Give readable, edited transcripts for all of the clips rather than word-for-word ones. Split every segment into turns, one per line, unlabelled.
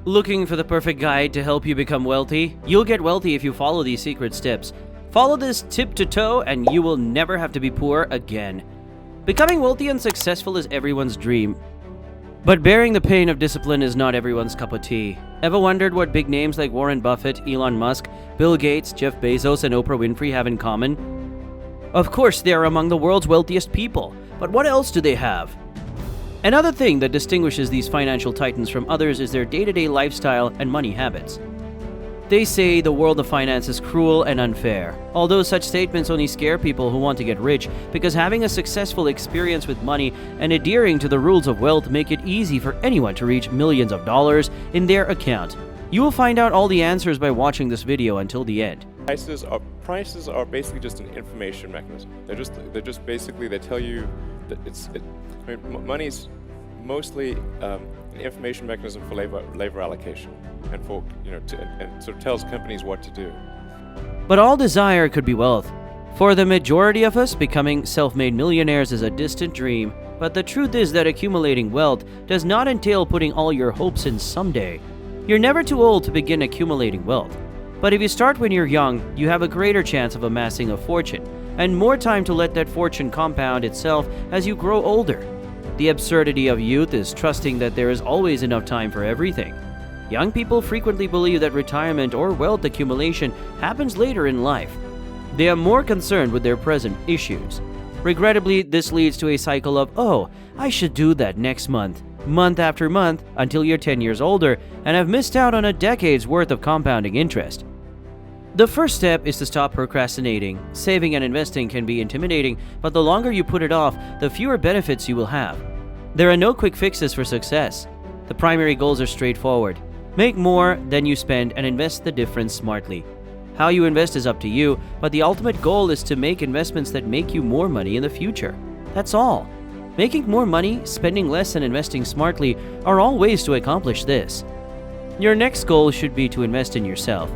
Looking for the perfect guide to help you become wealthy? You'll get wealthy if you follow these secret steps. Follow this tip to toe and you will never have to be poor again. Becoming wealthy and successful is everyone's dream. But bearing the pain of discipline is not everyone's cup of tea. Ever wondered what big names like Warren Buffett, Elon Musk, Bill Gates, Jeff Bezos, and Oprah Winfrey have in common? Of course, they are among the world's wealthiest people, but what else do they have? Another thing that distinguishes these financial titans from others is their day-to-day lifestyle and money habits. They say the world of finance is cruel and unfair, although such statements only scare people who want to get rich because having a successful experience with money and adhering to the rules of wealth make it easy for anyone to reach millions of dollars in their account. You will find out all the answers by watching this video until the end.
Prices are basically just an information mechanism. They're just basically, they tell you that money's mostly an information mechanism for labor allocation, and for and sort of tells companies what to do.
But all desire could be wealth. For the majority of us, becoming self-made millionaires is a distant dream. But the truth is that accumulating wealth does not entail putting all your hopes in someday. You're never too old to begin accumulating wealth. But if you start when you're young, you have a greater chance of amassing a fortune, and more time to let that fortune compound itself as you grow older. The absurdity of youth is trusting that there is always enough time for everything. Young people frequently believe that retirement or wealth accumulation happens later in life. They are more concerned with their present issues. Regrettably, this leads to a cycle of, oh, I should do that next month after month, until you're 10 years older and have missed out on a decade's worth of compounding interest. The first step is to stop procrastinating. Saving and investing can be intimidating, but the longer you put it off, the fewer benefits you will have. There are no quick fixes for success. The primary goals are straightforward. Make more than you spend and invest the difference smartly. How you invest is up to you, but the ultimate goal is to make investments that make you more money in the future. That's all. Making more money, spending less, and investing smartly are all ways to accomplish this. Your next goal should be to invest in yourself.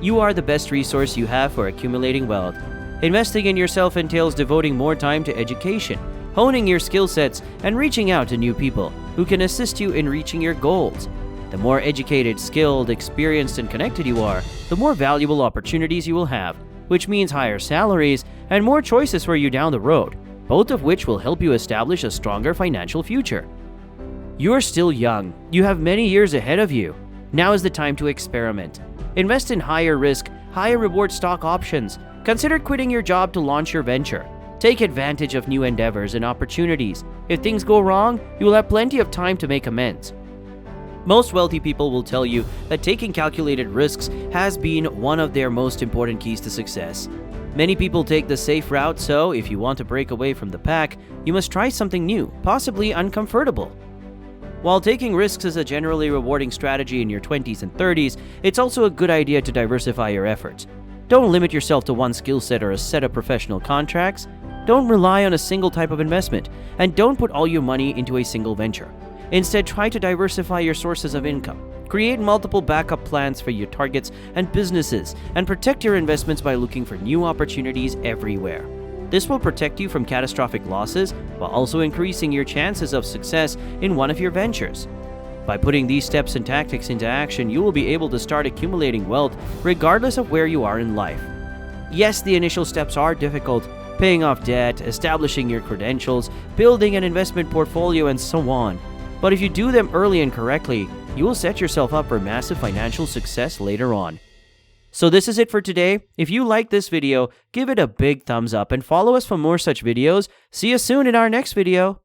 You are the best resource you have for accumulating wealth. Investing in yourself entails devoting more time to education, honing your skill sets, and reaching out to new people who can assist you in reaching your goals. The more educated, skilled, experienced, and connected you are, the more valuable opportunities you will have, which means higher salaries and more choices for you down the road, both of which will help you establish a stronger financial future. You're still young. You have many years ahead of you. Now is the time to experiment. Invest in higher risk, higher reward stock options. Consider quitting your job to launch your venture. Take advantage of new endeavors and opportunities. If things go wrong, you will have plenty of time to make amends. Most wealthy people will tell you that taking calculated risks has been one of their most important keys to success. Many people take the safe route, so if you want to break away from the pack, you must try something new, possibly uncomfortable. While taking risks is a generally rewarding strategy in your 20s and 30s, it's also a good idea to diversify your efforts. Don't limit yourself to one skill set or a set of professional contracts. Don't rely on a single type of investment, and don't put all your money into a single venture. Instead, try to diversify your sources of income. Create multiple backup plans for your targets and businesses, and protect your investments by looking for new opportunities everywhere. This will protect you from catastrophic losses while also increasing your chances of success in one of your ventures. By putting these steps and tactics into action, you will be able to start accumulating wealth regardless of where you are in life. Yes, the initial steps are difficult, paying off debt, establishing your credentials, building an investment portfolio, and so on. But if you do them early and correctly, you will set yourself up for massive financial success later on. So this is it for today. If you like this video, give it a big thumbs up and follow us for more such videos. See you soon in our next video.